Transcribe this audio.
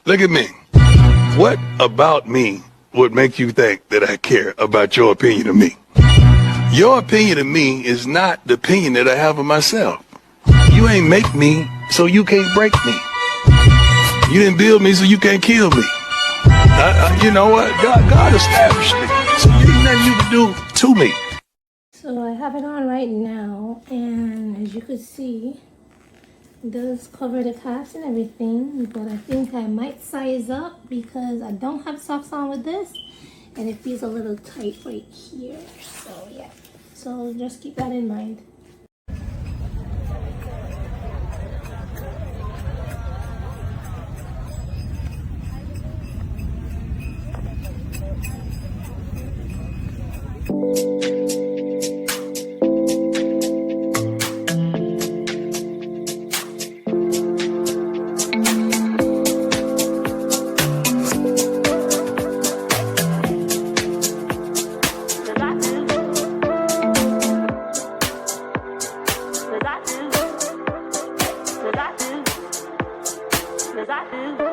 Look at me. What about me would make you think that I care about your opinion of me? Your opinion of me is not the opinion that I have of myself. You ain't make me, so you can't break me. You didn't build me, so you can't kill me. You know what? God established me, so there ain't nothing you can do to me. So I have it on right now, and as you can see, it does cover the calves and everything, but I think I might size up because I don't have socks on with this, and it feels a little tight right here. So yeah, so just keep that in mind. Cause I do.